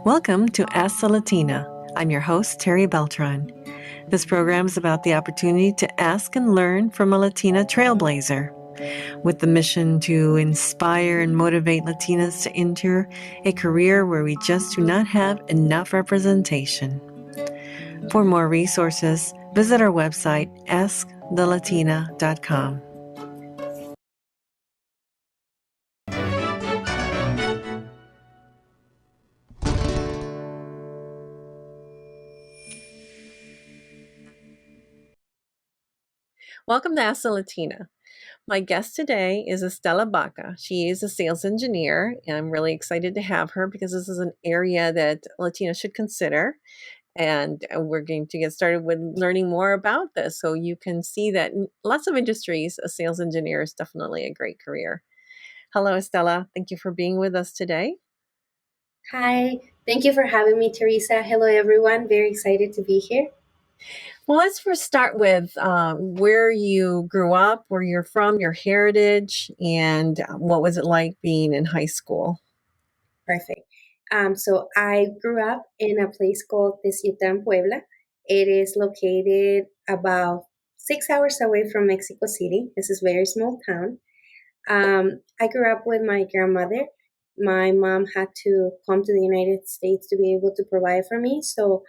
Welcome to Ask the Latina. I'm your host, Terry Beltran. This program is about the opportunity to ask and learn from a Latina trailblazer, with the mission to inspire and motivate Latinas to enter a career where we just do not have enough representation. For more resources, visit our website, askthelelatina.com. Welcome to Ask the Latina. My guest today is Estela Baca. She is a sales engineer, and I'm really excited to have her because this is an area that Latinas should consider. And we're going to get started with learning more about this. So you can see that in lots of industries, a sales engineer is definitely a great career. Hello, Estela. Thank you for being with us today. Hi, thank you for having me, Teresa. Hello, everyone. Very excited to be here. Well, let's first start with where you grew up, where you're from, your heritage, and what was it like being in high school? Perfect. So I grew up in a place called Teciutlán, Puebla. It is located about 6 hours away from Mexico City. This is a very small town. I grew up with my grandmother. My mom had to come to the United States to be able to provide for me. So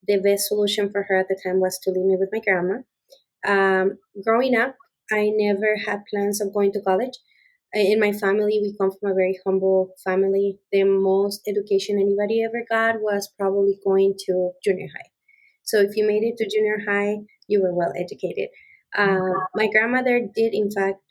the best solution for her at the time was to leave me with my grandma. Growing up, I never had plans of going to college. In my family, we come from a very humble family. The most education anybody ever got was probably going to junior high. So if you made it to junior high, you were well educated. My grandmother did, in fact,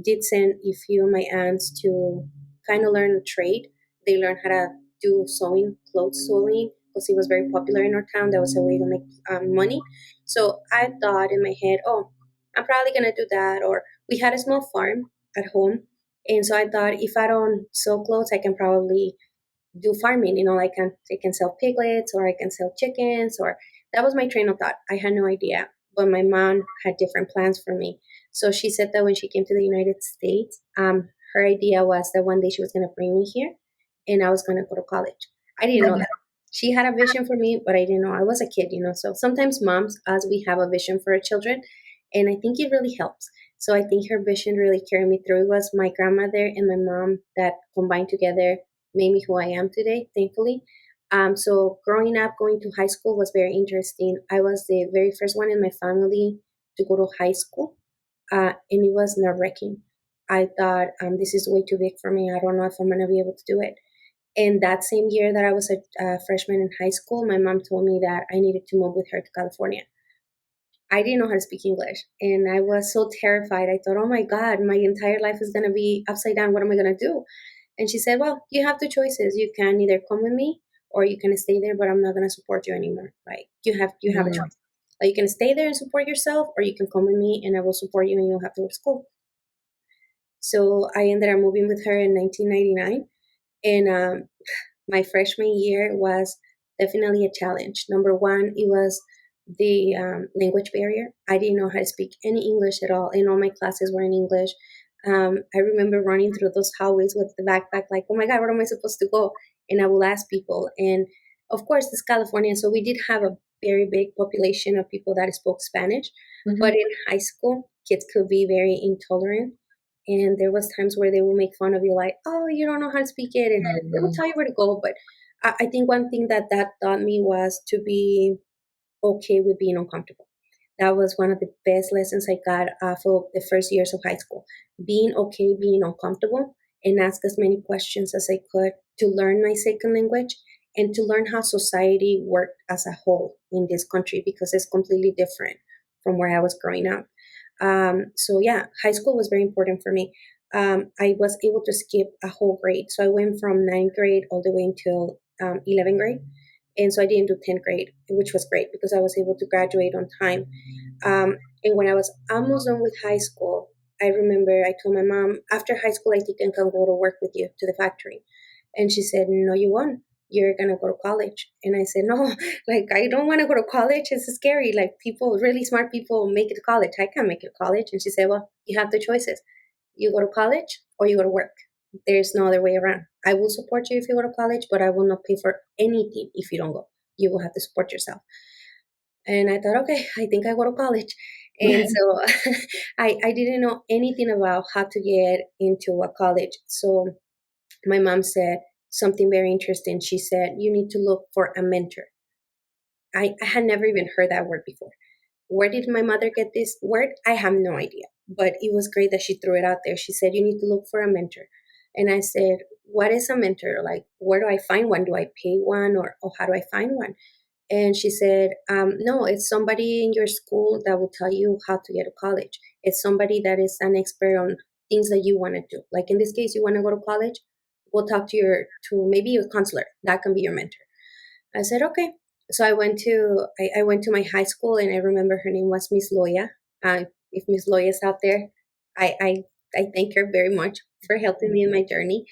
did send a few of my aunts to kind of learn a trade. They learned how to do sewing, clothes sewing, because it was very popular in our town. That was a way to make money. So I thought in my head, oh, I'm probably gonna do that. Or we had a small farm at home, and so I thought if I don't sew clothes, I can probably do farming. I can sell piglets, or I can sell chickens, or that was my train of thought. I had no idea, but my mom had different plans for me. So she said that when she came to the United States, her idea was that one day she was going to bring me here, and I was going to go to college. I didn't know that. She had a vision for me, but I didn't know. I was a kid. So sometimes moms, as we have a vision for our children, and I think it really helps. So I think her vision really carried me through. It was my grandmother and my mom that combined together made me who I am today, thankfully. So growing up, going to high school was very interesting. I was the very first one in my family to go to high school, and it was nerve-wracking. I thought, this is way too big for me. I don't know if I'm going to be able to do it. And that same year that I was a freshman in high school, my mom told me that I needed to move with her to California. I didn't know how to speak English, and I was so terrified. I thought, oh my God, my entire life is going to be upside down. What am I going to do? And she said, well, you have two choices. You can either come with me or you can stay there, but I'm not going to support you anymore. Right? You have a choice. Like, you can stay there and support yourself, or you can come with me and I will support you and you'll have to go to school. So I ended up moving with her in 1999. And my freshman year was definitely a challenge. Number one, it was the language barrier. I didn't know how to speak any English at all, and all my classes were in English. I remember running through those hallways with the backpack, like, oh my God, where am I supposed to go? And I will ask people. And of course, it's California, so we did have a very big population of people that spoke Spanish. Mm-hmm. But in high school, kids could be very intolerant. And there was times where they will make fun of you, like, oh, you don't know how to speak it. And they will tell you where to go. But I think one thing that taught me was to be okay with being uncomfortable. That was one of the best lessons I got off of the first years of high school. Being okay, being uncomfortable, and ask as many questions as I could to learn my second language and to learn how society worked as a whole in this country, because it's completely different from where I was growing up. So yeah, high school was very important for me. I was able to skip a whole grade. So I went from 9th grade all the way until 11th grade. And so I didn't do 10th grade, which was great because I was able to graduate on time. And when I was almost done with high school, I remember I told my mom, after high school, I think I can go to work with you to the factory. And she said, no, you won't. You're going to go to college. And I said, no, like, I don't want to go to college. It's scary. Like, people, really smart people make it to college. I can't make it to college. And she said, well, you have two choices. You go to college or you go to work. There's no other way around. I will support you if you go to college, but I will not pay for anything if you don't go. You will have to support yourself. And I thought, okay, I think I go to college. And so I didn't know anything about how to get into a college. So my mom said something very interesting. She said, you need to look for a mentor. I had never even heard that word before. Where did my mother get this word? I have no idea. But it was great that she threw it out there. She said, you need to look for a mentor. And I said, what is a mentor? Like, where do I find one? Do I pay one or how do I find one? And she said, no, it's somebody in your school that will tell you how to get to college. It's somebody that is an expert on things that you want to do. Like in this case, you want to go to college, we'll talk to maybe your counselor. That can be your mentor. I said, okay. So I went to my high school, and I remember her name was Miss Loya. If Miss Loya is out there, I, I I thank her very much for helping me in my journey.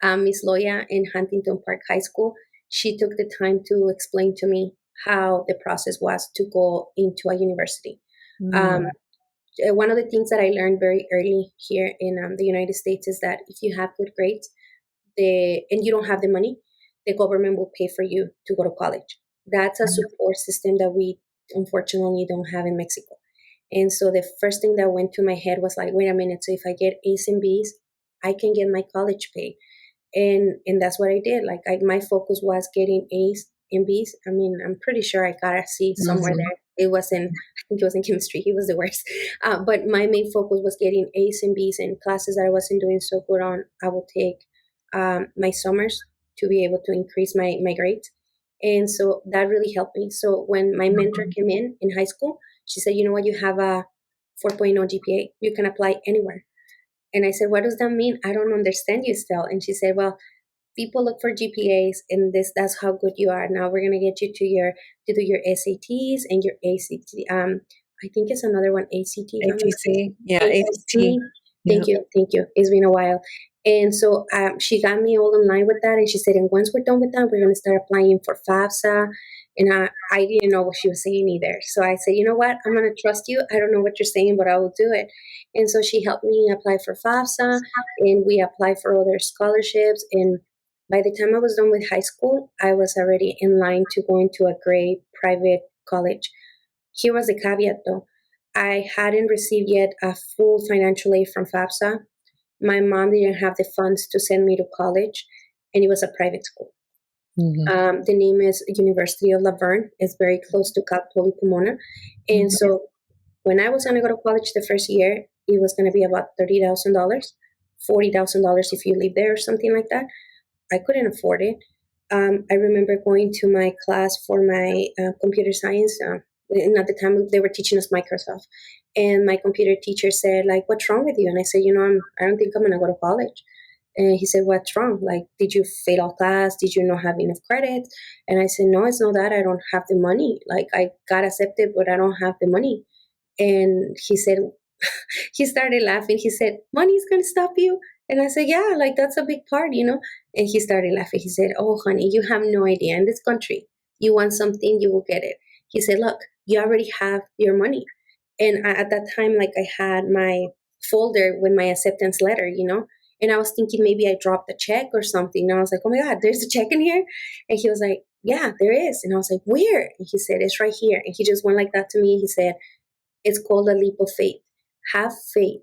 Miss Loya in Huntington Park High School, she took the time to explain to me how the process was to go into a university. Um, Mm, One of the things that I learned very early here in the United States is that if you have good grades, and you don't have the money, the government will pay for you to go to college. That's a support system that we unfortunately don't have in Mexico. And so the first thing that went to my head was like, wait a minute, so if I get A's and B's, I can get my college paid. And that's what I did. Like my focus was getting A's and B's. I mean, I'm pretty sure I got a C somewhere mhm, there. It was in, I think it was in chemistry. He was the worst. But my main focus was getting A's and B's, and classes that I wasn't doing so good on, I will take my summers to be able to increase my grades. And so that really helped me. So when my mentor mhm. came in high school, she said, you know what, you have a 4.0 GPA. You can apply anywhere. And I said, what does that mean? I don't understand you still. And she said, well, people look for GPAs, and that's how good you are. Now we're gonna get you to do your SATs and your ACT. I think it's another one, ACT, if I'm not mistaken. ATC, yeah, ACT, ACT. yeah. Thank you. It's been a while. And so she got me all in line with that, and she said, and once we're done with that, we're gonna start applying for FAFSA. And I didn't know what she was saying either. So I said, you know what? I'm gonna trust you. I don't know what you're saying, but I will do it. And so she helped me apply for FAFSA, and we applied for other scholarships. And by the time I was done with high school, I was already in line to go into a great private college. Here was the caveat though. I hadn't received yet a full financial aid from FAFSA. My mom didn't have the funds to send me to college, and it was a private school. Mhm, The name is University of Laverne. It's very close to Cal Poly Pomona. And mhm. so when I was going to go to college the first year, it was going to be about $30,000, $40,000 if you live there or something like that. I couldn't afford it. I remember going to my class for my computer science. And at the time, they were teaching us Microsoft. And my computer teacher said, like, what's wrong with you? And I said, I don't think I'm going to go to college. And he said, what's wrong? Like, did you fail all class? Did you not have enough credits? And I said, no, it's not that. I don't have the money. Like, I got accepted, but I don't have the money. And he said, he started laughing. He said, money's going to stop you? And I said, yeah, like that's a big part, you know? And he started laughing. He said, oh, honey, you have no idea. In this country, you want something, you will get it. He said, look, you already have your money. And at that time, like I had my folder with my acceptance letter, you know? And I was thinking maybe I dropped a check or something. And I was like, oh my God, there's a check in here? And he was like, yeah, there is. And I was like, where? And he said, it's right here. And he just went like that to me. He said, it's called a leap of faith. Have faith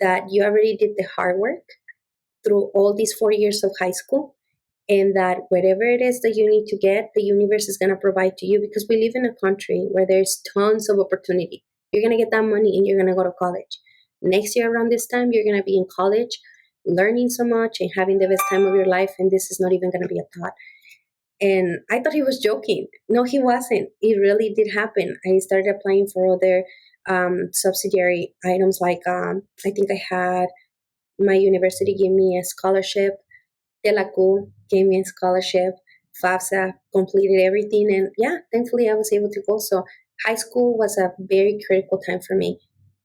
that you already did the hard work through all these 4 years of high school, and that whatever it is that you need to get, the universe is going to provide to you, because we live in a country where there's tons of opportunity. You're going to get that money and you're going to go to college. Next year around this time, you're going to be in college learning so much and having the best time of your life, and this is not even going to be a thought. And I thought he was joking. No, he wasn't. It really did happen. I started applying for other subsidiary items, like I think I had my university gave me a scholarship. Telacu gave me a scholarship. FAFSA completed everything. And yeah, thankfully I was able to go. So high school was a very critical time for me.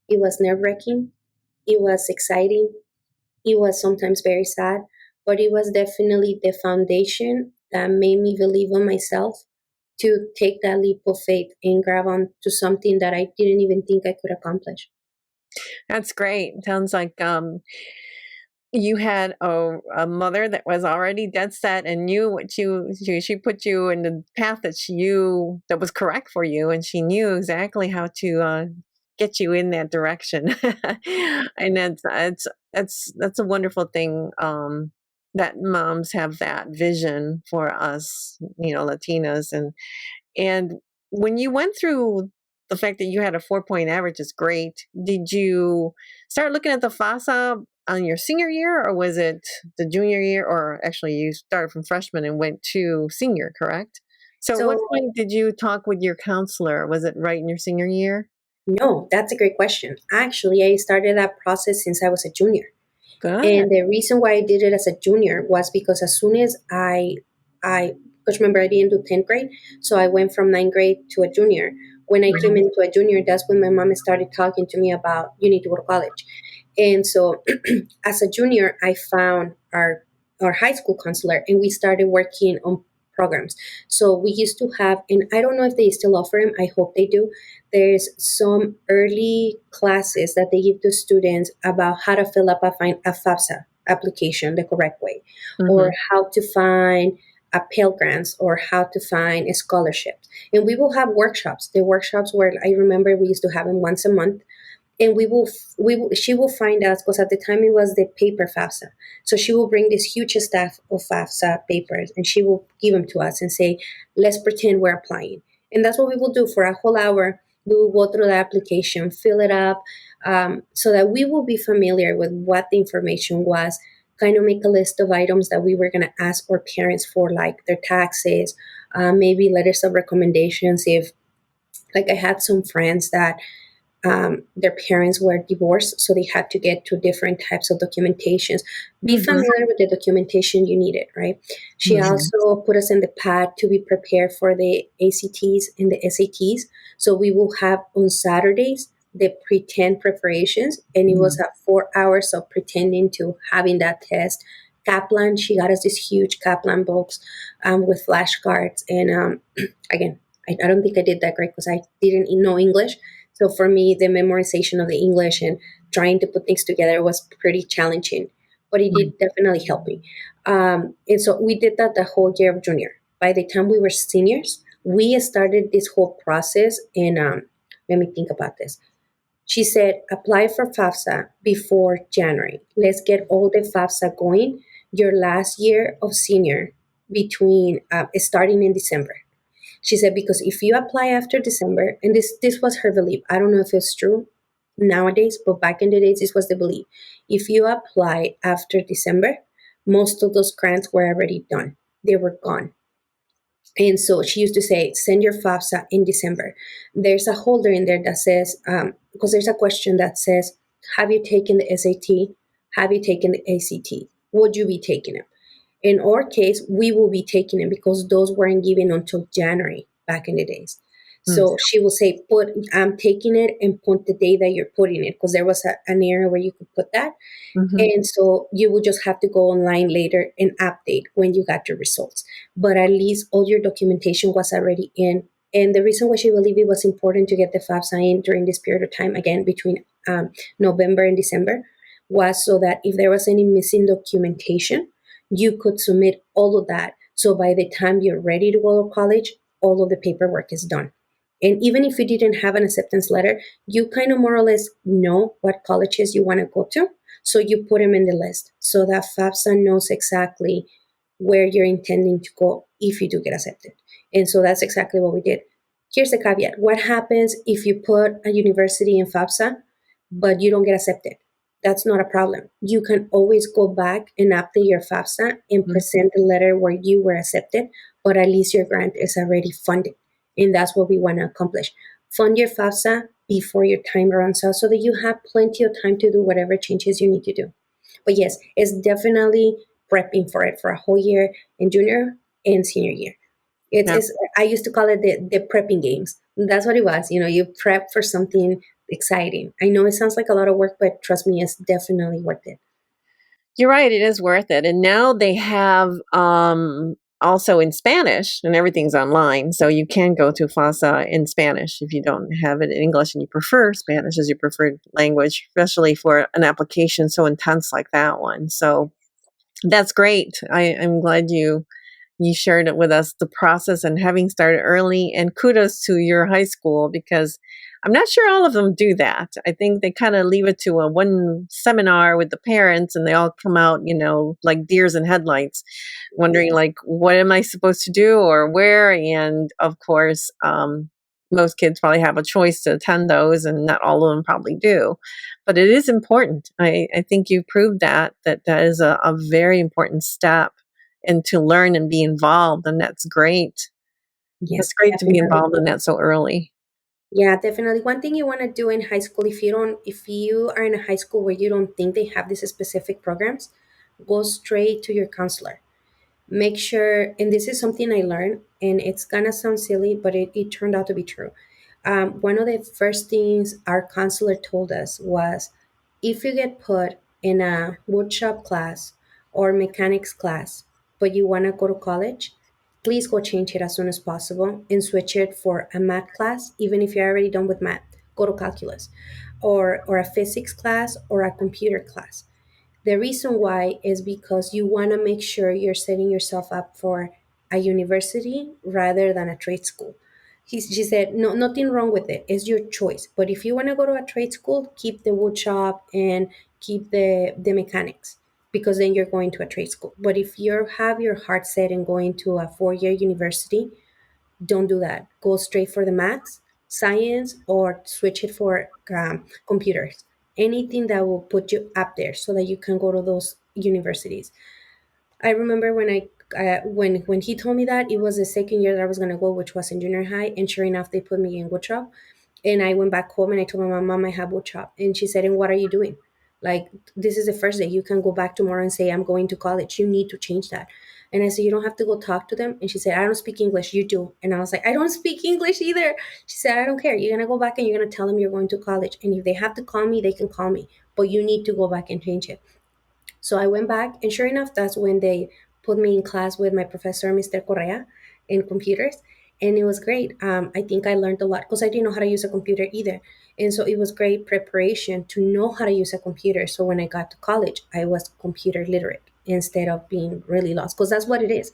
It was nerve wracking. It was exciting. It was sometimes very sad, but it was definitely the foundation that made me believe in myself to take that leap of faith and grab on to something that I didn't even think I could accomplish. That's great. Sounds like you had a mother that was already dead set and knew what she put you in the path that was correct for you, and she knew exactly how to get you in that direction. And that's a wonderful thing, that moms have that vision for us, Latinas. And when you went through the fact that you had a 4-point average is great, did you start looking at the FAFSA on your senior year, or was it the junior year? Or actually, you started from freshman and went to senior, correct? So, what So, point did you talk with your counselor? Was it right in your senior year? no, that's a great question. Actually, I started that process since I was a junior. Good. And the reason why I did it as a junior was because as soon as because remember I didn't do 10th grade, so I went from ninth grade to a junior. When I came Mhm. into a junior, that's when my mom started talking to me about you need to go to college. And so as a junior, I found our high school counselor and we started working on programs. So we used to have, and I don't know if they still offer them, I hope they do. There's some early classes that they give to students about how to fill up a FAFSA application the correct way, or Mhm. how to find a Pell Grants, or how to find a scholarship. And we will have workshops. The workshops where I remember we used to have them once a month, and she will find us because at the time it was the paper FAFSA. So she will bring this huge staff of FAFSA papers and she will give them to us and say, let's pretend we're applying. And that's what we will do for a whole hour. We will go through the application, fill it up, so that we will be familiar with what the information was, kind of make a list of items that we were going to ask our parents for, like their taxes, maybe letters of recommendations. If, like, I had some friends that their parents were divorced, so they had to get two different types of documentations. Be Mhm. familiar with the documentation you needed, right? She Mhm. also put us in the pad to be prepared for the ACTs and the SATs. So we will have on Saturdays the pretend preparations, and it was Mhm. at 4 hours of pretending to having that test. Kaplan, she got us this huge Kaplan books with flashcards, and again, I don't think I did that great because I didn't know English. So for me, the memorization of the English and trying to put things together was pretty challenging, but it Mhm. did definitely help me. And so we did that the whole year of junior. By the time we were seniors, we started this whole process. And let me think about this. She said, apply for FAFSA before January. Let's get all the FAFSA going your last year of senior between starting in December. She said, because if you apply after December, and this was her belief. I don't know if it's true nowadays, but back in the days, this was the belief. If you apply after December, most of those grants were already done. They were gone. And so she used to say, send your FAFSA in December. There's a holder in there that says, because there's a question that says, have you taken the SAT? Have you taken the ACT? Would you be taking it? In our case, we will be taking it because those weren't given until January back in the days. Mhm. So she will say, "Put, I'm taking it," and put the day that you're putting it, because there was an area where you could put that. Mhm. And so you would just have to go online later and update when you got your results. But at least all your documentation was already in. And the reason why she believed it was important to get the FAFSA in during this period of time, again, between November and December, was so that if there was any missing documentation, you could submit all of that. So by the time you're ready to go to college, all of the paperwork is done. And even if you didn't have an acceptance letter, you kind of more or less know what colleges you want to go to. So you put them in the list so that FAFSA knows exactly where you're intending to go if you do get accepted. And so that's exactly what we did. Here's the caveat. What happens if you put a university in FAFSA, but you don't get accepted? That's not a problem. You can always go back and update your FAFSA and Mhm. present the letter where you were accepted, but at least your grant is already funded. And that's what we want to accomplish. Fund your FAFSA before your time runs out so that you have plenty of time to do whatever changes you need to do. But yes, it's definitely prepping for it for a whole year in junior and senior year. Yeah. It's I used to call it the prepping games. That's what it was. You know, you prep for something exciting. I know it sounds like a lot of work, but trust me, it's definitely worth it. You're right, it is worth it. And now they have also in Spanish, and everything's online. So you can go to FAFSA in Spanish if you don't have it in English and you prefer Spanish as your preferred language, especially for an application so intense like that one. So that's great. I'm glad you shared it with us, the process and having started early. And kudos to your high school, because I'm not sure all of them do that. I think they kind of leave it to a one seminar with the parents and they all come out, like deers in headlights, wondering like, what am I supposed to do or where? And of course, most kids probably have a choice to attend those, and not all of them probably do. But it is important. I think you proved that is a very important step, and to learn and be involved. And that's great. Yeah, That's great to be definitely. involved in that so early. Yeah, definitely. One thing you want to do in high school, if you are in a high school where you don't think they have these specific programs, go straight to your counselor. Make sure, and this is something I learned, and it's gonna sound silly, but it turned out to be true. One of the first things our counselor told us was, if you get put in a woodshop class or mechanics class, but you want to go to college, please go change it as soon as possible and switch it for a math class. Even if you're already done with math, go to calculus, or a physics class or a computer class. The reason why is because you want to make sure you're setting yourself up for a university rather than a trade school. She said, no, nothing wrong with it. It's your choice. But if you want to go to a trade school, keep the wood shop and keep the mechanics, because then you're going to a trade school. But if you have your heart set in going to a 4 year university, don't do that. Go straight for the maths, science, or switch it for computers. Anything that will put you up there so that you can go to those universities. I remember when he told me that, it was the second year that I was gonna go, which was in junior high, and sure enough, they put me in woodshop. And I went back home and I told my mom I have woodshop, and she said, "And what are you doing? Like, this is the first day. You can go back tomorrow and say I'm going to college. You need to change that." And I said, "You don't have to go talk to them." And she said, "I don't speak English. You do." And I was like, "I don't speak English either." She said, "I don't care. You're gonna go back and you're gonna tell them you're going to college. And if they have to call me, they can call me. But you need to go back and change it." So I went back, and sure enough, that's when they put me in class with my professor, Mr. Correa, in computers. And it was great. I think I learned a lot because I didn't know how to use a computer either. And so it was great preparation to know how to use a computer. So when I got to college, I was computer literate instead of being really lost, because that's what it is.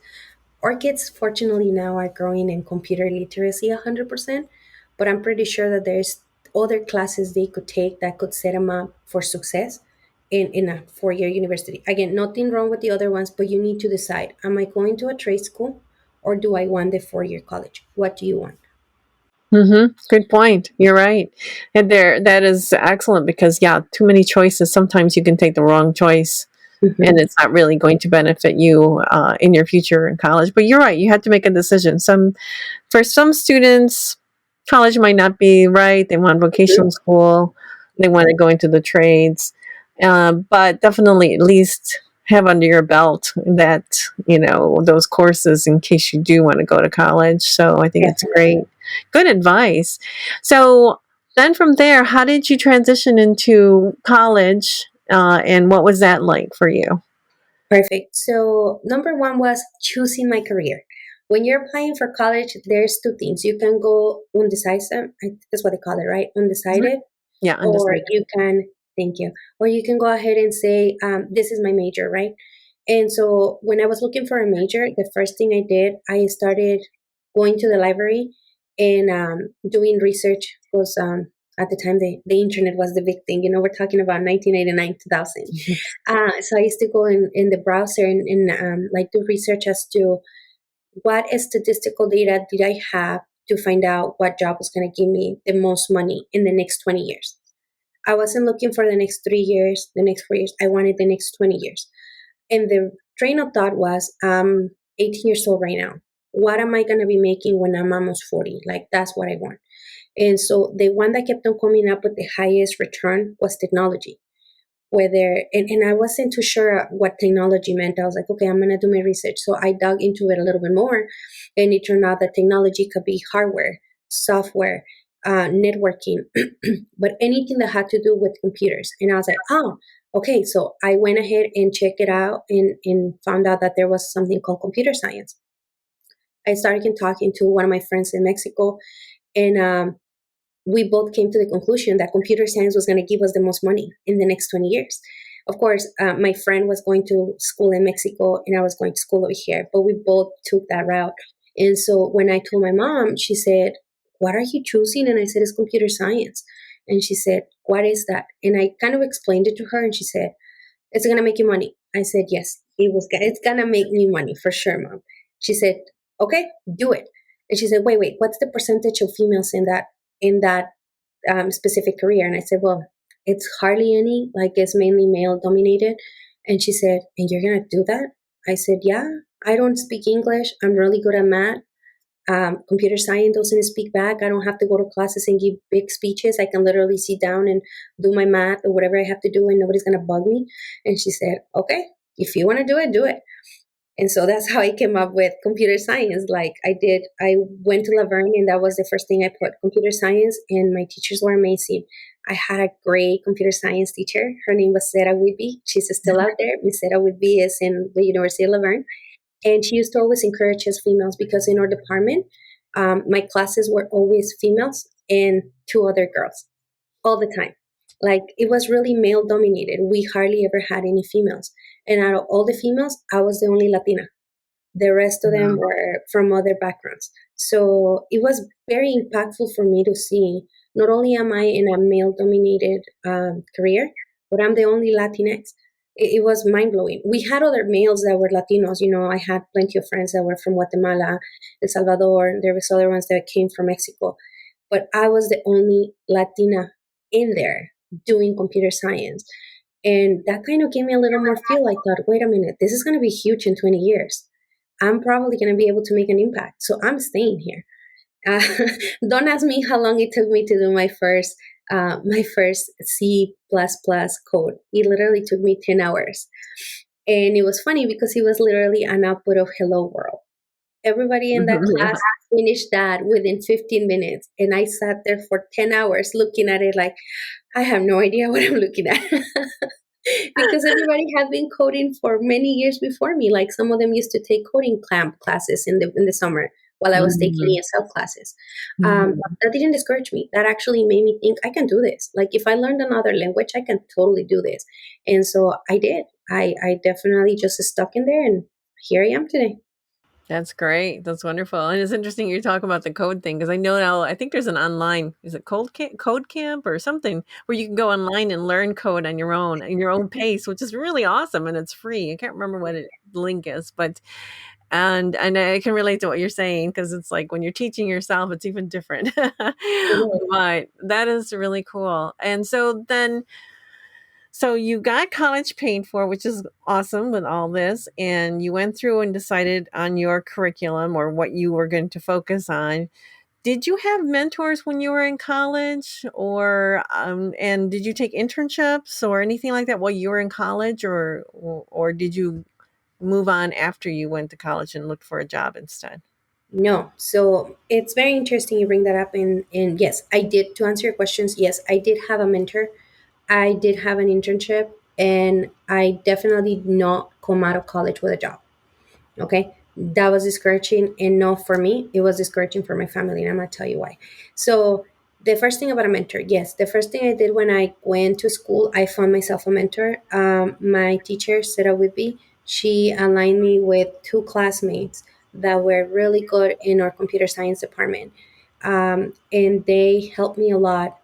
Our kids, fortunately, now are growing in computer literacy 100%, but I'm pretty sure that there's other classes they could take that could set them up for success in a 4 year university. Again, nothing wrong with the other ones, but you need to decide, am I going to a trade school or do I want the 4 year college? What do you want? Good point. You're right. And that is excellent, because yeah, too many choices. Sometimes you can take the wrong choice, and Hmm. it's not really going to benefit you in your future in college. But you're right. You have to make a decision. For some students, college might not be right. They want vocational school. They want to go into the trades, but definitely at least have under your belt that those courses in case you do want to go to college. So I think it's great, Definitely. good advice. So then from there, how did you transition into college, and what was that like for you? Perfect. So, number one was choosing my career. When you're applying for college, there's two things. You can go undecisive, that's what they call it, right? Mhm. Undecided, Yeah, or undecided. you can, thank you, or you can go ahead and say, this is my major, right? And so when I was looking for a major, the first thing I did, I started going to the library and doing research, because at the time the internet was the big thing. We're talking about 1989, 2000. So I used to go in the browser and like do research as to what statistical data did I have to find out what job was going to give me the most money in the next 20 years. I wasn't looking for the next 3 years, the next 4 years. I wanted the next 20 years. And the train of thought was, I'm 18 years old right now. What am I going to be making when I'm almost 40? Like, that's what I want. And so the one that kept on coming up with the highest return was technology. And I wasn't too sure what technology meant. I was like, okay, I'm going to do my research. So I dug into it a little bit more. And it turned out that technology could be hardware, software, networking, but anything that had to do with computers. And I was like, oh, okay. So I went ahead and checked it out and found out that there was something called computer science. I started talking to one of my friends in Mexico, and we both came to the conclusion that computer science was going to give us the most money in the next 20 years. Of course, my friend was going to school in Mexico and I was going to school over here, but we both took that route. And so when I told my mom, she said, "What are you choosing?" And I said, "It's computer science." And she said, "What is that?" And I kind of explained it to her, and she said, "It's going to make you money." I said, "Yes, it's going to make me money for sure, mom." She said, "Okay, do it." And she said, "Wait, what's the percentage of females in that specific career?" And I said, "Well, it's hardly any, like it's mainly male dominated." And she said, "And you're going to do that?" I said, "Yeah, I don't speak English. I'm really good at math. Computer science doesn't speak back. I don't have to go to classes and give big speeches. I can literally sit down and do my math or whatever I have to do, and nobody's going to bug me." And she said, "Okay, if you want to do it, do it." And so that's how I came up with computer science. Like I went to Laverne, and that was the first thing I put, computer science, and my teachers were amazing. I had a great computer science teacher. Her name was Sarah Whitby. She's still out there. Miss Sarah Whitby is in the University of Laverne. And she used to always encourage us females because in our department, my classes were always females and two other girls all the time. Like it was really male dominated. We hardly ever had any females. And out of all the females, I was the only Latina. The rest of them Wow. were from other backgrounds. So it was very impactful for me to see not only am I in a male dominated career, but I'm the only Latinx. It was mind blowing. We had other males that were Latinos. I had plenty of friends that were from Guatemala, El Salvador. There was other ones that came from Mexico, but I was the only Latina in there doing computer science. And that kind of gave me a little more feel. I thought, wait a minute, this is going to be huge in 20 years. I'm probably going to be able to make an impact. So I'm staying here. Don't ask me how long it took me to do my first C++ code. It literally took me 10 hours. And it was funny because it was literally an output of Hello World. Everybody in that class finished that within 15 minutes. And I sat there for 10 hours looking at it like, I have no idea what I'm looking at. Because everybody had been coding for many years before me. Like some of them used to take coding clamp classes in the summer while I was taking Mhm. ESL classes. Mhm. That didn't discourage me. That actually made me think I can do this. Like if I learned another language, I can totally do this. And so I did. I definitely just stuck in there, and here I am today. That's great. That's wonderful. And it's interesting you talk about the code thing because I know now, I think there's an online, is it code camp or something where you can go online and learn code on your own, in your own pace, which is really awesome and it's free. I can't remember what the link is, but and I can relate to what you're saying because it's like when you're teaching yourself, it's even different. But that is really cool. And so then so you got college paid for, which is awesome with all this, and you went through and decided on your curriculum or what you were going to focus on. Did you have mentors when you were in college, or and did you take internships or anything like that while you were in college, or did you move on after you went to college and looked for a job instead? No. So it's very interesting you bring that up. And yes, I did, to answer your questions, yes, I did have a mentor. I did have an internship, and I definitely did not come out of college with a job. Okay. That was discouraging, and not for me. It was discouraging for my family, and I'm going to tell you why. So, the first thing about a mentor, yes, the first thing I did when I went to school, I found myself a mentor. My teacher, Sarah Whitby, she aligned me with two classmates that were really good in our computer science department. And they helped me a lot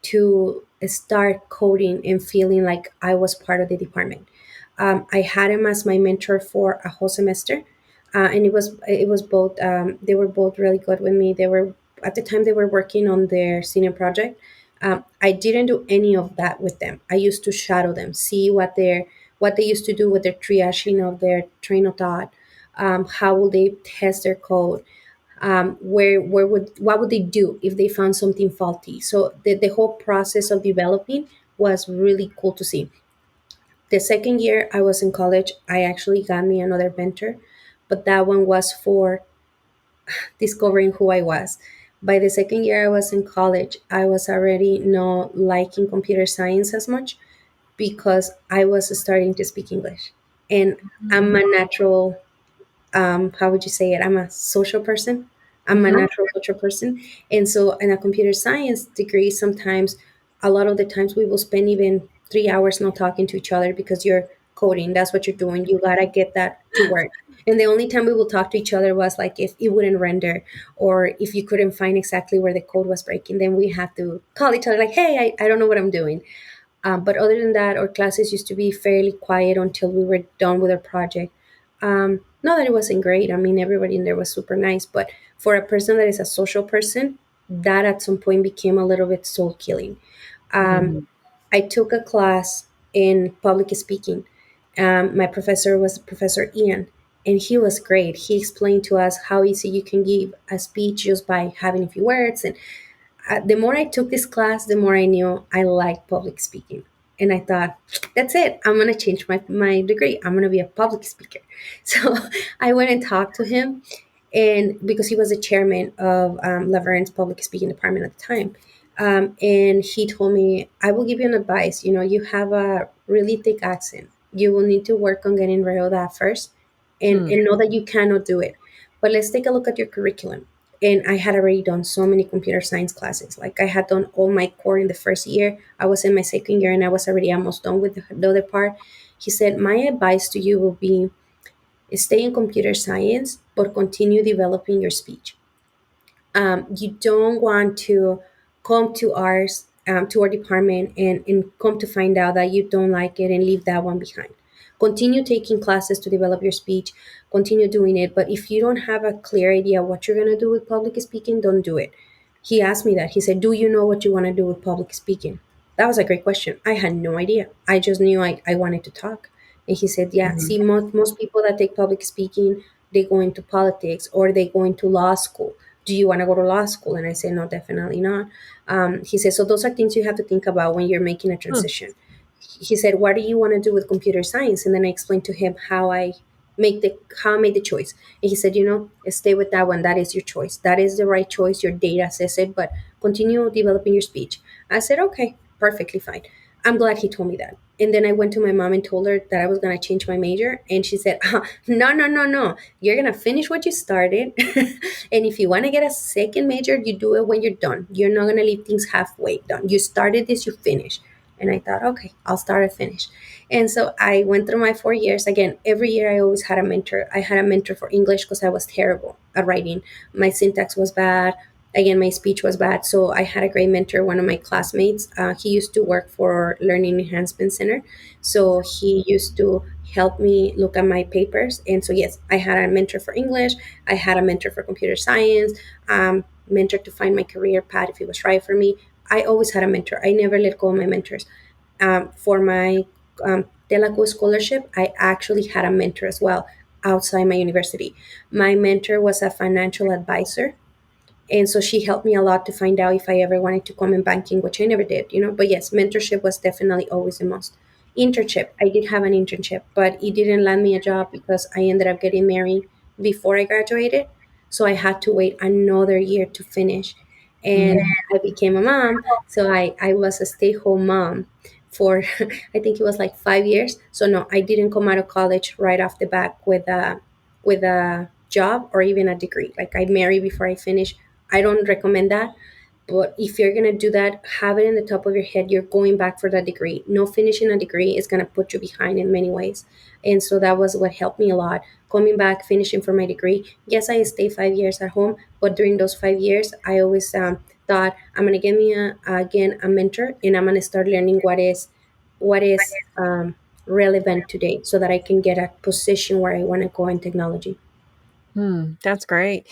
to start coding and feeling like I was part of the department. I had him as my mentor for a whole semester, and it was both. They were both really good with me. They were at the time they were working on their senior project. I didn't do any of that with them. I used to shadow them, see what they used to do with their triaging of their train of thought. How will they test their code? Where would what would they do if they found something faulty? So the whole process of developing was really cool to see. The second year I was in college, I actually got me another mentor, but that one was for discovering who I was. By the second year I was in college, I was already not liking computer science as much because I was starting to speak English. And I'm a natural how would you say it? I'm a social person. I'm a Mhm. natural culture person. And so in a computer science degree, sometimes a lot of the times we will spend even 3 hours not talking to each other because you're coding. That's what you're doing. You gotta get that to work. And the only time we will talk to each other was like if it wouldn't render or if you couldn't find exactly where the code was breaking, then we had to call each other like, hey, I don't know what I'm doing. But other than that, our classes used to be fairly quiet until we were done with our project. Not that it wasn't great. I mean, everybody in there was super nice. But for a person that is a social person, that at some point became a little bit soul killing. Um, Mhm. I took a class in public speaking. My professor was Professor Ian, and he was great. He explained to us how easy you can give a speech just by having a few words and the more I took this class, the more I knew I liked public speaking. And I thought, that's it. I'm going to change my degree. I'm going to be a public speaker. So I went and talked to him. And because he was the chairman of Laverne's public speaking department at the time. And he told me, I will give you an advice. You know, you have a really thick accent. You will need to work on getting rid of that first Hmm. and know that you cannot do it. But let's take a look at your curriculum and I had already done so many computer science classes. Like I had done all my core in the first year. I was in my second year and I was already almost done with the other part. He said, my advice to you will be stay in computer science, but continue developing your speech. You don't want to come to ours to our department and come to find out that you don't like it and leave that one behind. Continue taking classes to develop your speech, continue doing it, but if you don't have a clear idea what you're going to do with public speaking, don't do it. He asked me that. He said, do you know what you want to do with public speaking? That was a great question. I had no idea. I just knew I wanted to talk. And he said, yeah, Mhm. see, most people that take public speaking, they go into politics or they go into law school. Do you want to go to law school? And I said, no, definitely not. He said, so those are things you have to think about when you're making a Hmm. transition. He said, what do you want to do with computer science? And then I explained to him how I made the choice. And he said, stay with that one. That is your choice. That is the right choice. Your data says it, but continue developing your speech. I said, okay, perfectly fine. I'm glad he told me that. And then I went to my mom and told her that I was going to change my major. And she said, no, no, no, no. You're going to finish what you started. And if you want to get a second major, you do it when you're done. You're not going to leave things halfway done. You started this, you finish. And I thought, okay, I'll start and finish. And so I went through my 4 years. Again, every year I always had a mentor. I had a mentor for English because I was terrible at writing. My syntax was bad. Again, my speech was bad. So I had a great mentor, one of my classmates. He used to work for Learning Enhancement Center. So he used to help me look at my papers. And so, yes, I had a mentor for English. I had a mentor for computer science, mentor to find my career path if it was right for me. I always had a mentor. I never let go of my mentors. For my Telaco scholarship, I actually had a mentor as well outside my university. My mentor was a financial advisor, and so she helped me a lot to find out if I ever wanted to come in banking, which I never did. But yes, mentorship was definitely always the most. Internship, I did have an internship, but it didn't land me a job because I ended up getting married before I graduated. So I had to wait another year to finish. And Mhm. I became a mom. So I was a stay home mom for, I think it was like 5 years. So no, I didn't come out of college right off the bat with a job or even a degree. Like I married before I finished. I don't recommend that. But if you're going to do that, have it in the top of your head. You're going back for that degree. No finishing a degree is going to put you behind in many ways. And so that was what helped me a lot. Coming back, finishing for my degree. Yes, I stayed 5 years at home, but during those 5 years, I always thought I'm going to get me again a mentor, and I'm going to start learning what is relevant today, so that I can get a position where I want to go in technology. Hmm. That's great.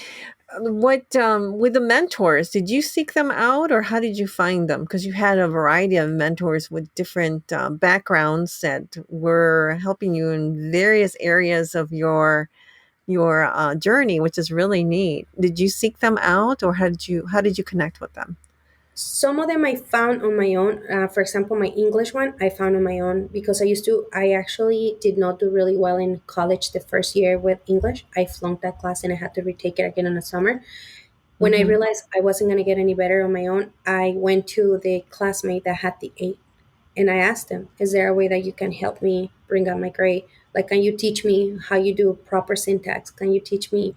What with the mentors? Did you seek them out, or how did you find them? Because you had a variety of mentors with different backgrounds that were helping you in various areas of your journey, which is really neat. Did you seek them out, or how did you connect with them? Some of them I found on my own. For example, my English one I found on my own because I actually did not do really well in college the first year with English. I flunked that class and I had to retake it again in the summer. When I Hmm. realized I wasn't going to get any better on my own, I went to the classmate that had the 8 and I asked him, is there a way that you can help me bring up my grade? Like, can you teach me how you do proper syntax? Can you teach me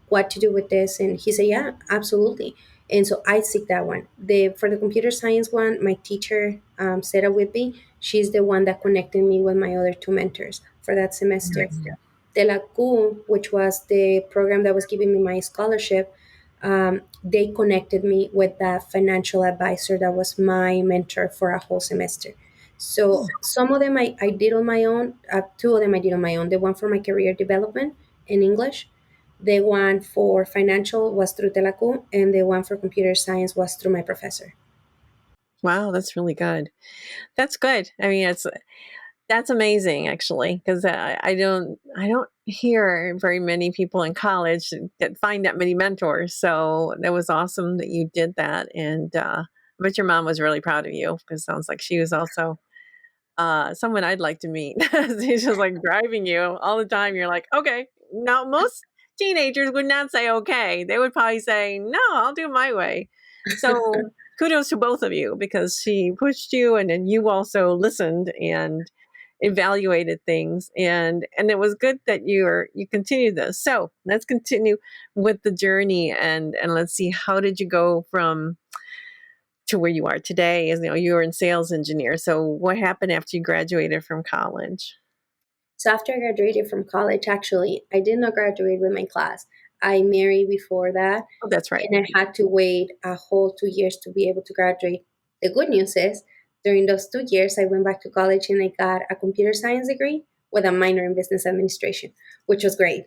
what to do with this? And he said, yeah, absolutely. And so I seek that one. The For the computer science one, my teacher, Sarah Whitby, she's the one that connected me with my other two mentors for that semester. De la CU, which was the program that was giving me my scholarship, they connected me with that financial advisor that was my mentor for a whole semester. So some of them I did on my own. Two of them I did on my own. The one for my career development in English, the one for financial was through Telacu, and the one for computer science was through my professor. Wow, that's really good. That's good. I mean, that's amazing actually, because I don't hear very many people in college that find that many mentors. So that was awesome that you did that, and I bet your mom was really proud of you because it sounds like she was also someone I'd like to meet. He's just like driving you all the time. You're like, okay. Now, most teenagers would not say okay. They would probably say, no, I'll do it my way. So kudos to both of you because she pushed you and then you also listened and evaluated things and it was good that you continued this. So let's continue with the journey and let's see, how did you go from to where you are today? As you know, you were in sales engineer. So what happened after you graduated from college? So after I graduated from college, actually, I did not graduate with my class. I married before that, Oh, that's right. and I had to wait a whole 2 years to be able to graduate. The good news is, during those 2 years, I went back to college and I got a computer science degree with a minor in business administration, which was great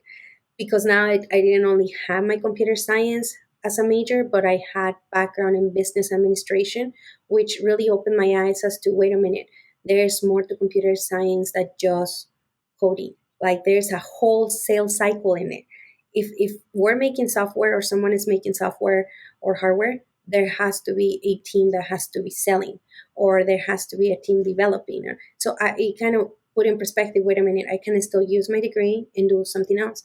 because now I didn't only have my computer science as a major, but I had background in business administration, which really opened my eyes as to, wait a minute, there's more to computer science than just coding. Like, there's a whole sales cycle in it. If we're making software or someone is making software or hardware, there has to be a team that has to be selling, or there has to be a team developing. So it kind of put in perspective, wait a minute, I can still use my degree and do something else.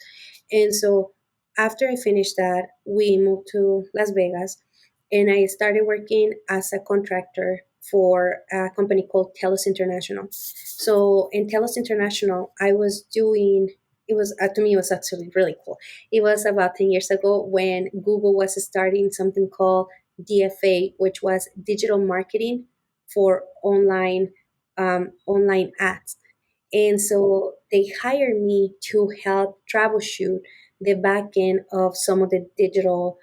And so after I finished that, we moved to Las Vegas and I started working as a contractor for a company called Telos International. So in Telos International, I was doing, it was, to me, it was actually really cool. It was about 10 years ago when Google was starting something called DFA, which was digital marketing for online ads. And so they hired me to help troubleshoot the back end of some of the digital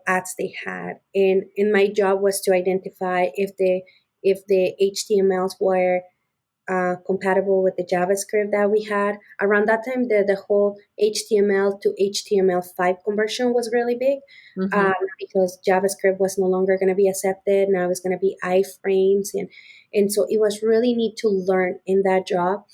ads they had. And my job was to identify if the HTMLs were compatible with the JavaScript that we had. Around that time, the whole HTML to HTML5 conversion was really big, Mm-hmm. because JavaScript was no longer going to be accepted. Now it's going to be iframes. And so it was really neat to learn in that job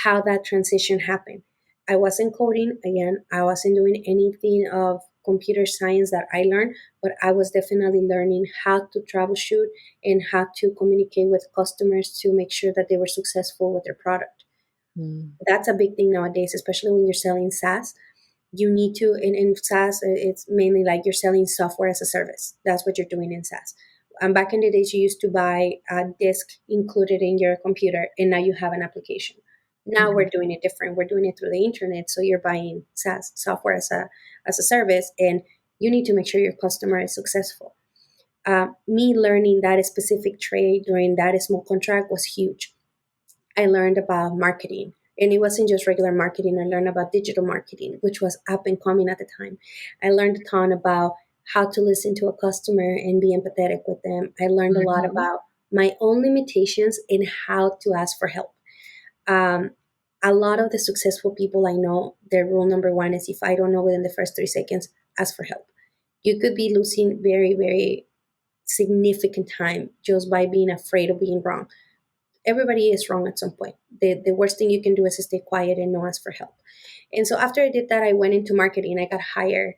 how that transition happened. I wasn't coding again, I wasn't doing anything of computer science that I learned, but I was definitely learning how to troubleshoot and how to communicate with customers to make sure that they were successful with their product. Mm. That's a big thing nowadays, especially when you're selling SaaS. You need to, in SaaS, it's mainly like you're selling software as a service. That's what you're doing in SaaS. And back in the days, you used to buy a disk included in your computer, and now you have an application. Now Mhm. we're doing it different. We're doing it through the internet. So you're buying SaaS software as a service, and you need to make sure your customer is successful. Me learning that specific trade during that small contract was huge. I learned about marketing. And it wasn't just regular marketing. I learned about digital marketing, which was up and coming at the time. I learned a ton about how to listen to a customer and be empathetic with them. I learned a lot Mhm. about my own limitations and how to ask for help. Um, a lot of the successful people I know, their rule number one is, if I don't know within the first 3 seconds, ask for help. You could be losing very, very significant time just by being afraid of being wrong. Everybody is wrong at some point. The worst thing you can do is to stay quiet and not ask for help. And so after I did that, I went into marketing. I got hired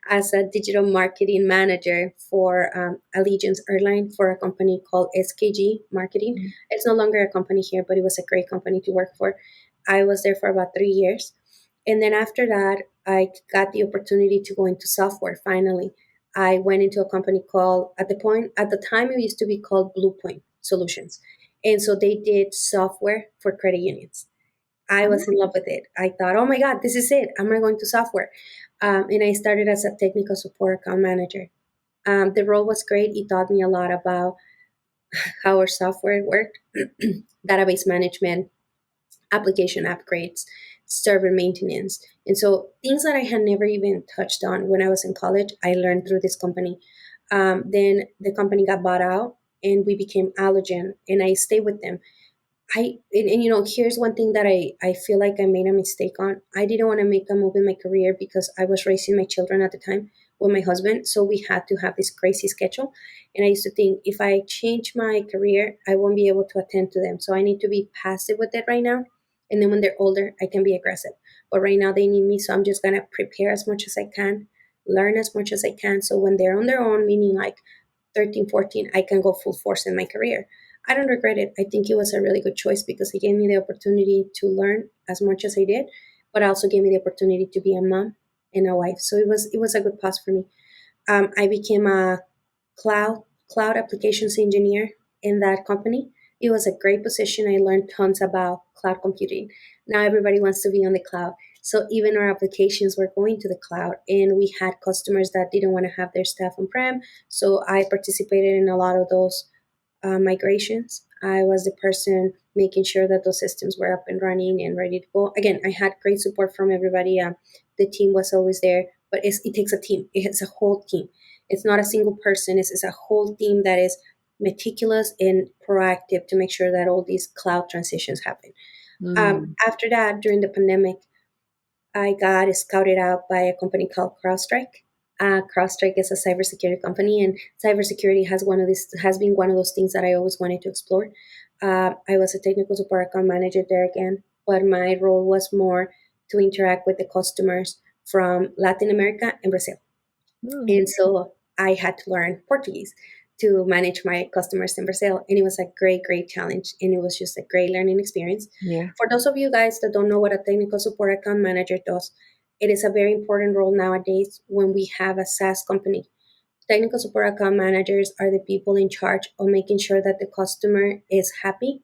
as a digital marketing manager for Allegiance Airline for a company called SKG Marketing. Mhm. It's no longer a company here, but it was a great company to work for. I was there for about 3 years. And then after that, I got the opportunity to go into software finally. I went into a company called, at the time, it used to be called Bluepoint Solutions. And so they did software for credit unions. I was in love with it. I thought, oh my God, this is it. I'm going to software. And I started as a technical support account manager. The role was great. It taught me a lot about how our software worked, database management, application upgrades, server maintenance. And so things that I had never even touched on when I was in college, I learned through this company. Then the company got bought out and we became Allergen, and I stayed with them. Here's one thing that I feel like I made a mistake on. I didn't want to make a move in my career because I was raising my children at the time with my husband. So we had to have this crazy schedule. And I used to think if I change my career, I won't be able to attend to them. So I need to be passive with it right now. And then when they're older, I can be aggressive. But right now they need me. So I'm just going to prepare as much as I can, learn as much as I can. So when they're on their own, meaning like 13, 14, I can go full force in my career. I don't regret it. I think it was a really good choice because it gave me the opportunity to learn as much as I did, but also gave me the opportunity to be a mom and a wife. So it was a good pause for me. I became a cloud applications engineer in that company. It was a great position. I learned tons about cloud computing. Now everybody wants to be on the cloud. So even our applications were going to the cloud, and we had customers that didn't want to have their stuff on prem. So I participated in a lot of those migrations. I was the person making sure that those systems were up and running and ready to go. Again, I had great support from everybody. The team was always there, but it takes a team. It's a whole team. It's not a single person. It's a whole team that is meticulous and proactive to make sure that all these cloud transitions happen. Mm. After that, during the pandemic, I got scouted out by a company called CrowdStrike. CrowdStrike is a cybersecurity company, and cybersecurity has been one of those things that I always wanted to explore. I was a technical support account manager there again, but my role was more to interact with the customers from Latin America and Brazil. Mm. And so I had to learn Portuguese to manage my customers in Brazil. And it was a great, great challenge. And it was just a great learning experience. Yeah. For those of you guys that don't know what a technical support account manager does, it is a very important role nowadays when we have a SaaS company. Technical support account managers are the people in charge of making sure that the customer is happy,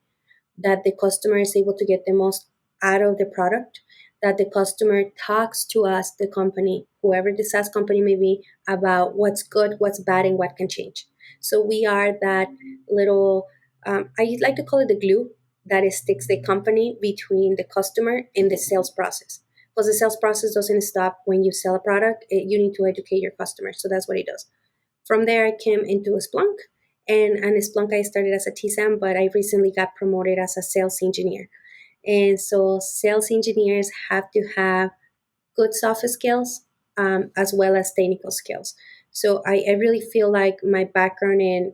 that the customer is able to get the most out of the product, that the customer talks to us, the company, whoever the SaaS company may be, about what's good, what's bad, and what can change. So we are that little, I like to call it the glue that sticks the company between the customer and the sales process. Because the sales process doesn't stop when you sell a product, you need to educate your customer. So that's what it does. From there, I came into a Splunk, and Splunk I started as a TSAM, but I recently got promoted as a sales engineer. And so, sales engineers have to have good soft skills as well as technical skills. So, I really feel like my background in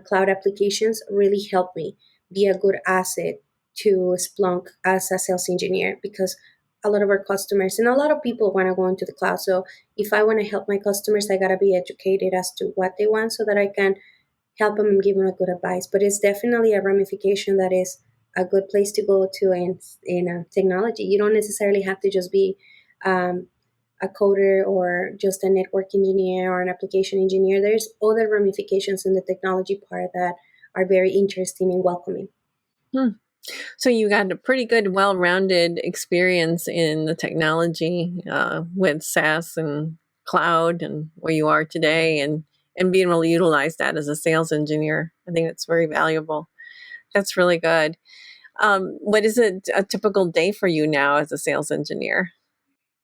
cloud applications really helped me be a good asset to Splunk as a sales engineer because a lot of our customers and a lot of people want to go into the cloud. So if I want to help my customers, I got to be educated as to what they want so that I can help them and give them a good advice. But it's definitely a ramification that is a good place to go to in technology. You don't necessarily have to just be um, a coder or just a network engineer or an application engineer. There's other ramifications in the technology part that are very interesting and welcoming. Hmm. So you got a pretty good, well-rounded experience in the technology with SaaS and cloud, and where you are today, and being able to utilize that as a sales engineer. I think it's very valuable. That's really good. What is a typical day for you now as a sales engineer?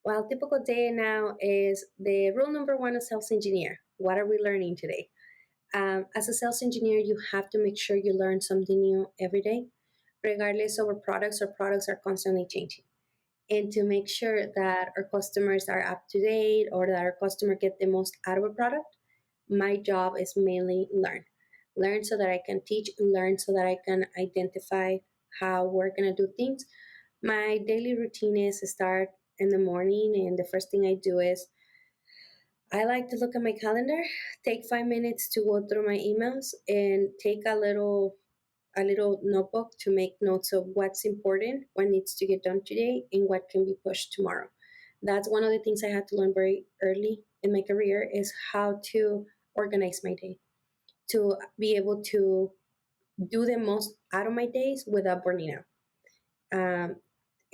Well, typical day now is the rule number one of sales engineer. What are we learning today? As a sales engineer, you have to make sure you learn something new every day, regardless of our products are constantly changing. And to make sure that our customers are up to date or that our customer get the most out of a product, my job is mainly learn so that I can teach, learn so that I can identify how we're going to do things. My daily routine is to start in the morning, and the first thing I do is I like to look at my calendar, take 5 minutes to go through my emails, and take a little notebook to make notes of what's important, what needs to get done today, and what can be pushed tomorrow. That's one of the things I had to learn very early in my career is how to organize my day, to be able to do the most out of my days without burning out.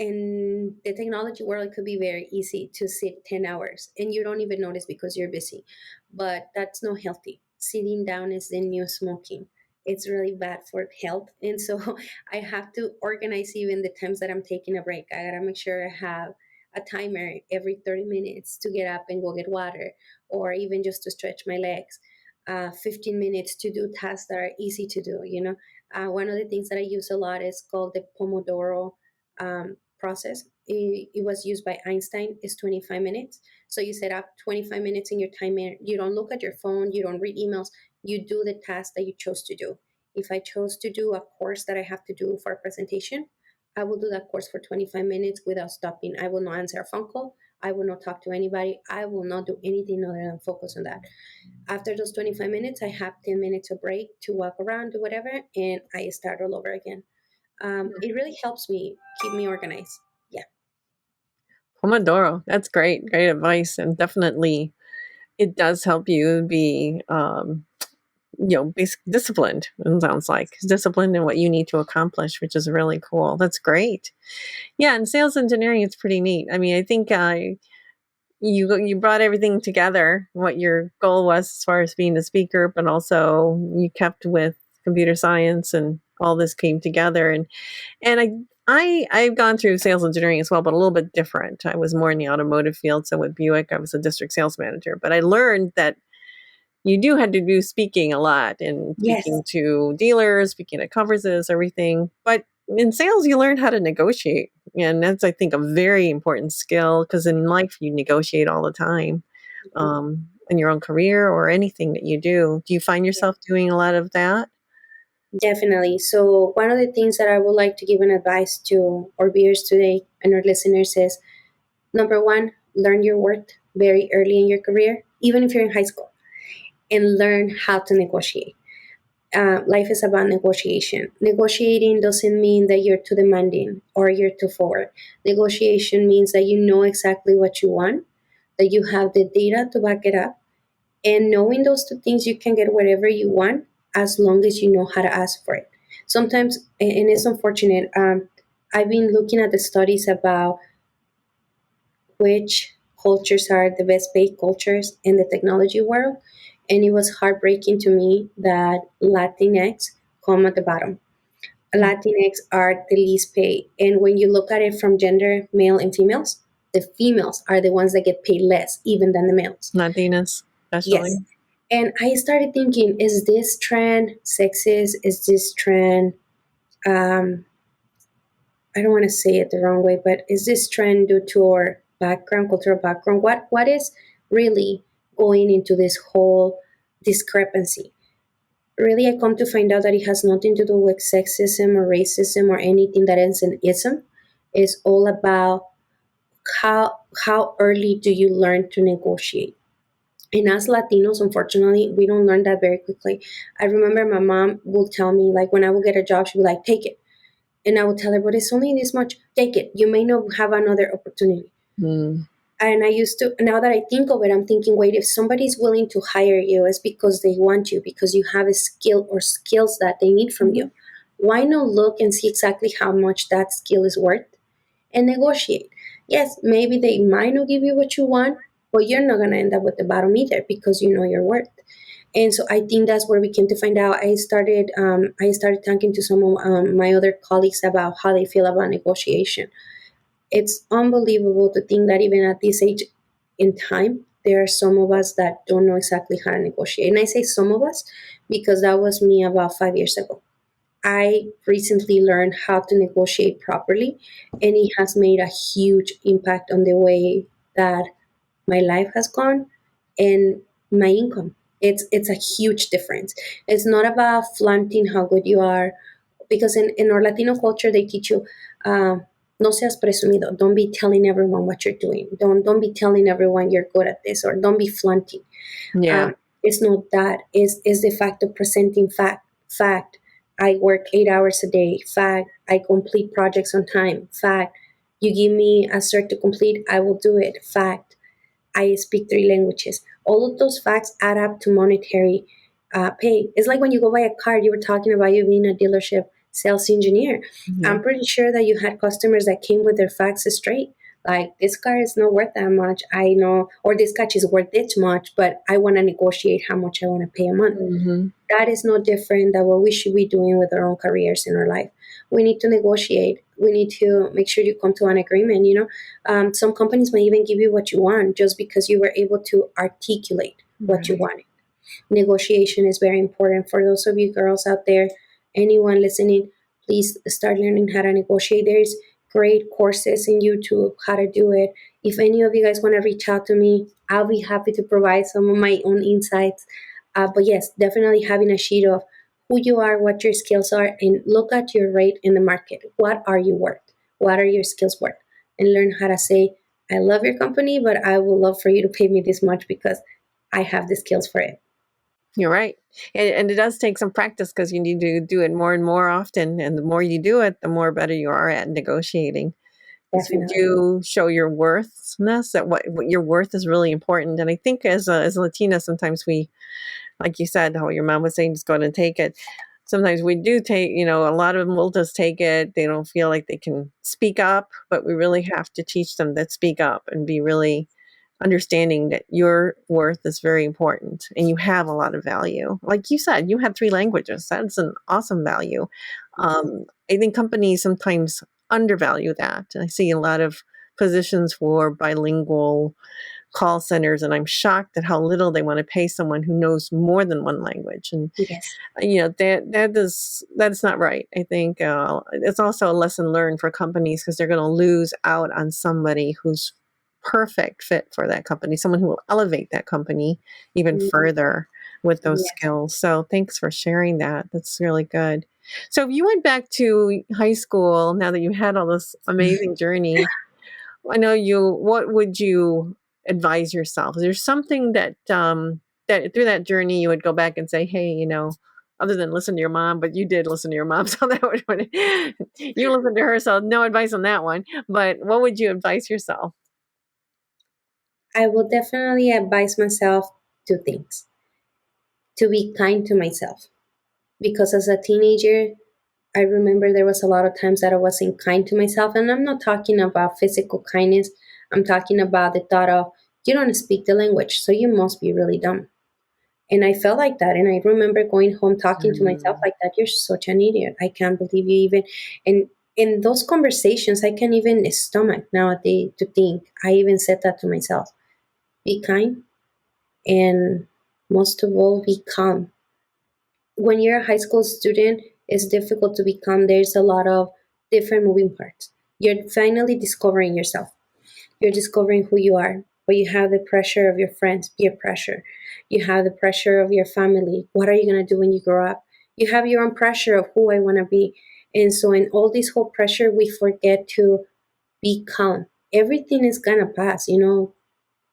in the technology world, it could be very easy to sit 10 hours and you don't even notice because you're busy. But that's not healthy. Sitting down is the new smoking. It's really bad for health. And so I have to organize even the times that I'm taking a break. I gotta make sure I have a timer every 30 minutes to get up and go get water, or even just to stretch my legs. 15 minutes to do tasks that are easy to do, you know. One of the things that I use a lot is called the Pomodoro process. It was used by Einstein. Is 25 minutes. So you set up 25 minutes in your timer. You don't look at your phone. You don't read emails. You do the task that you chose to do. If I chose to do a course that I have to do for a presentation, I will do that course for 25 minutes without stopping. I will not answer a phone call. I will not talk to anybody. I will not do anything other than focus on that. After those 25 minutes, I have 10 minutes of break to walk around, do whatever, and I start all over again. It really helps me keep me organized. Yeah. Pomodoro. That's great. Great advice. And definitely it does help you be, disciplined. It sounds like disciplined in what you need to accomplish, which is really cool. That's great. Yeah. And sales engineering, it's pretty neat. I mean, I think, you brought everything together, what your goal was as far as being a speaker, but also you kept with computer science and all this came together. And I've gone through sales engineering as well, but a little bit different. I was more in the automotive field. So with Buick, I was a district sales manager. But I learned that you do have to do speaking a lot and Yes. speaking to dealers, speaking at conferences, everything. But in sales, you learn how to negotiate. And that's, I think, a very important skill because in life, you negotiate all the time Mhm. in your own career or anything that you do. Do you find Yeah, yourself doing a lot of that? definitely. So, one of the things that I would like to give an advice to our viewers today and our listeners is number one, learn your worth very early in your career, even if you're in high school, and learn how to negotiate. Life is about negotiation. Negotiating doesn't mean that you're too demanding or you're too forward. Negotiation means that you know exactly what you want, that you have the data to back it up, and knowing those two things, you can get whatever you want as long as you know how to ask for it. Sometimes, and it's unfortunate, I've been looking at the studies about which cultures are the best paid cultures in the technology world. And it was heartbreaking to me that Latinx come at the bottom. Latinx are the least paid. And when you look at it from gender, male and females, the females are the ones that get paid less, even than the males. Latinas, Yes. especially. And I started thinking, is this trend sexist? Is this trend, um, I don't want to say it the wrong way, but is this trend due to our background, cultural background? What is really going into this whole discrepancy? Really, I come to find out that it has nothing to do with sexism or racism or anything that ends in ism. It's all about how early do you learn to negotiate. And as Latinos, unfortunately, we don't learn that very quickly. I remember my mom will tell me, like, when I will get a job, she'll be like, take it. And I will tell her, but it's only this much. Take it. You may not have another opportunity. Mm. And I used to, now that I think of it, I'm thinking, wait, if somebody's willing to hire you, it's because they want you, because you have a skill or skills that they need from Mhm. you. Why not look and see exactly how much that skill is worth and negotiate? Yes, maybe they might not give you what you want, but you're not going to end up with the bottom either because you know your worth. And so I think that's where we came to find out. I started talking to some of my other colleagues about how they feel about negotiation. It's unbelievable to think that even at this age in time, there are some of us that don't know exactly how to negotiate. And I say some of us because that was me about 5 years ago. I recently learned how to negotiate properly, and it has made a huge impact on the way that my life has gone and my income. It's a huge difference. It's not about flaunting how good you are, because in our Latino culture they teach you, no seas presumido. Don't be telling everyone what you're doing. Don't be telling everyone you're good at this, or don't be flaunting. Yeah. It's not that. It's the fact of presenting fact. I work 8 hours a day. Fact. I complete projects on time. Fact. You give me a cert to complete, I will do it. Fact. I speak three languages. All of those facts add up to monetary pay. It's like when you go buy a car, you were talking about you being a dealership. sales engineer. Mhm. I'm pretty sure that you had customers that came with their facts straight. Like, this car is not worth that much. I know, or this car is worth this much, but I want to negotiate how much I want to pay a month. Mhm. That is no different than what we should be doing with our own careers in our life. We need to negotiate. We need to make sure you come to an agreement. Some companies may even give you what you want just because you were able to articulate what you Right. wanted. Negotiation is very important for those of you girls out there. Anyone listening, please start learning how to negotiate. There's great courses in YouTube how to do it. If any of you guys want to reach out to me, I'll be happy to provide some of my own insights. But yes, definitely having a sheet of who you are, what your skills are, and look at your rate in the market. What are you worth? What are your skills worth? And learn how to say, I love your company, but I would love for you to pay me this much because I have the skills for it. You're right. And it does take some practice because you need to do it more and more often. And the more you do it, the more better you are at negotiating. Because you Definitely. do show your worthness, that what your worth is really important. And I think as a Latina, sometimes we, like you said, how your mom was saying, just go ahead and take it. Sometimes we do take, a lot of them will just take it. They don't feel like they can speak up, but we really have to teach them that speak up and be really understanding that your worth is very important and you have a lot of value. Like you said, you have three languages. That's an awesome value. Yes. I think companies sometimes undervalue that. I see a lot of positions for bilingual call centers, and I'm shocked at how little they want to pay someone who knows more than one language. And Yes. that's not right. I think it's also a lesson learned for companies because they're going to lose out on somebody who's perfect fit for that company, someone who will elevate that company even further with those Yes. skills. So thanks for sharing that. That's really good. So if you went back to high school now that you had all this amazing journey, I know you. What would you advise yourself? Is there something that through that journey you would go back and say, "Hey, other than listen to your mom, but you did listen to your mom, so that would you listened to her, so no advice on that one." But what would you advise yourself? I will definitely advise myself two things: to be kind to myself. Because as a teenager, I remember there was a lot of times that I wasn't kind to myself. And I'm not talking about physical kindness, I'm talking about the thought of, you don't speak the language, so you must be really dumb. And I felt like that. And I remember going home talking to myself Mm, like that. You're such an idiot. I can't believe you even. And in those conversations, I can't even stomach nowadays to think. I even said that to myself. Be kind, and most of all, be calm. When you're a high school student, it's difficult to become. There's a lot of different moving parts. You're finally discovering yourself. You're discovering who you are, but you have the pressure of your friends, peer pressure. You have the pressure of your family. What are you going to do when you grow up? You have your own pressure of who I want to be. And so, in all this whole pressure, we forget to be calm. Everything is going to pass.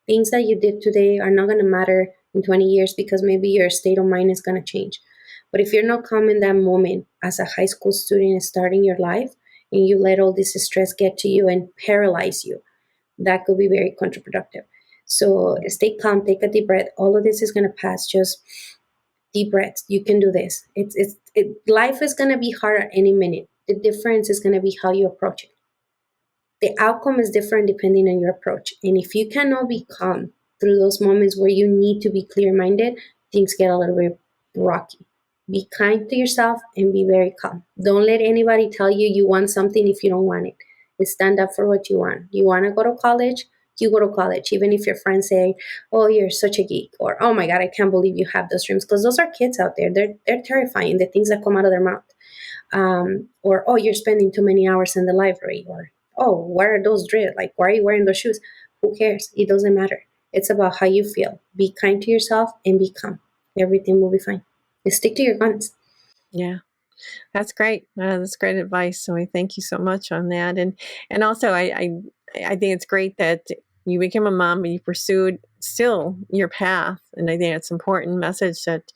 Things that you did today are not going to matter in 20 years because maybe your state of mind is going to change. But if you're not calm in that moment as a high school student starting your life, and you let all this stress get to you and paralyze you, that could be very counterproductive. So stay calm, take a deep breath. All of this is going to pass. Just deep breaths. You can do this. Life is going to be hard at any minute. The difference is going to be how you approach it. The outcome is different depending on your approach. And if you cannot be calm through those moments where you need to be clear minded, things get a little bit rocky. Be kind to yourself and be very calm. Don't let anybody tell you you want something if you don't want it. Stand up for what you want. You want to go to college? You go to college, even if your friends say, "Oh, you're such a geek," or "Oh my God, I can't believe you have those dreams," because those are kids out there. They're terrifying. The things that come out of their mouth, or "Oh, you're spending too many hours in the library," or "Oh, where are those dress? Like, why are you wearing those shoes?" Who cares? It doesn't matter. It's about how you feel. Be kind to yourself and be calm. Everything will be fine. Just stick to your guns. yeah. That's great. That's great advice. So I thank you so much on that. And also I think it's great that you became a mom, but you pursued still your path. And I think it's an important message that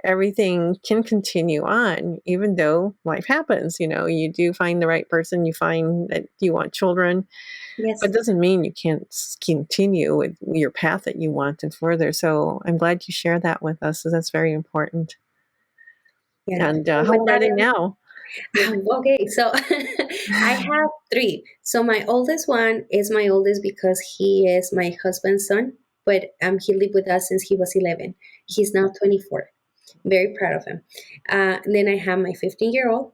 everything can continue on, even though life happens. You do find the right person, you find that you want children, but Yes. it doesn't mean you can't continue with your path that you want and further. So I'm glad you share that with us. So that's very important. Yeah. And And how with old are that, they now? Okay, so I have three. So my oldest one is my oldest because he is my husband's son, but he lived with us since he was 11. He's now 24. Very proud of him. Then I have my 15-year-old.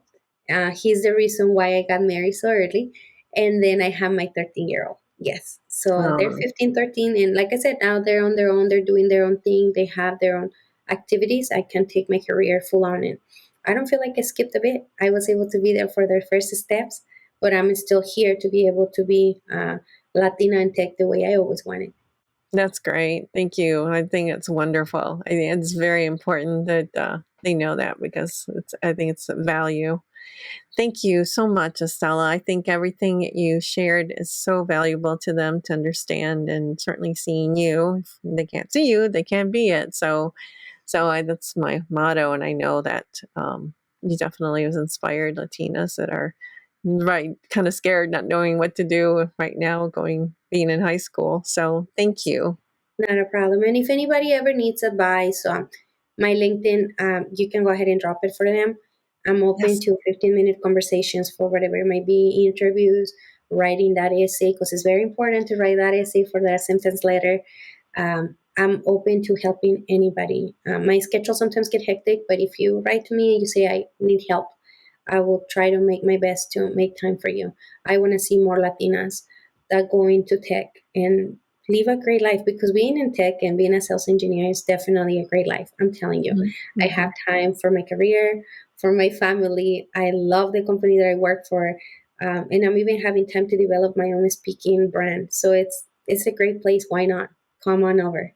He's the reason why I got married so early. And then I have my 13-year-old. Yes. So they're Um, 15, 13. And like I said, now they're on their own. They're doing their own thing. They have their own activities. I can take my career full on. And I don't feel like I skipped a bit. I was able to be there for their first steps, but I'm still here to be able to be Latina in tech the way I always wanted. that's great. Thank you. I think it's wonderful. I think it's very important that they know that because I think it's a value. Thank you so much, Estella. I think everything you shared is so valuable to them to understand, and certainly seeing you. If they can't see you, they can't be it. That's my motto, and I know that you definitely was inspired Latinas that are right kind of scared, not knowing what to do right now, being in high school. So thank you. Not a problem. And if anybody ever needs advice, my LinkedIn, you can go ahead and drop it for them. I'm open Yes. to 15-minute conversations for whatever it might be, interviews, writing that essay, because it's very important to write that essay for the acceptance letter. I'm open to helping anybody. My schedule sometimes get hectic, but if you write to me and you say I need help, I will try to make my best to make time for you. I want to see more Latinas that go into tech and live a great life, because being in tech and being a sales engineer is definitely a great life. I'm telling you, I have Mhm. time for my career, for my family. I love the company that I work for, and I'm even having time to develop my own speaking brand. So it's a great place. Why not? Come on over.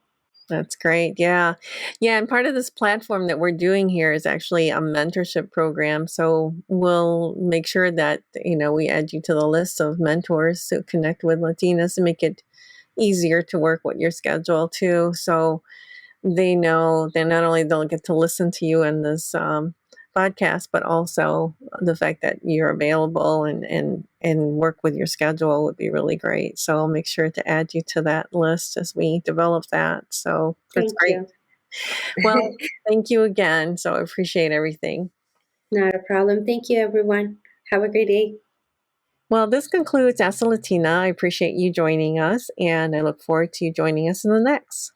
That's great. Yeah. Yeah. And part of this platform that we're doing here is actually a mentorship program. So we'll make sure that, we add you to the list of mentors to connect with Latinas and make it easier to work with your schedule too. So they know that not only they'll get to listen to you in this podcast, but also the fact that you're available and work with your schedule would be really great. So I'll make sure to add you to that list as we develop that. So that's Thank great. you. Well, thank you again. So I appreciate everything. Not a problem. Thank you, everyone. Have a great day. Well, this concludes Asa Latina. I appreciate you joining us, and I look forward to you joining us in the next.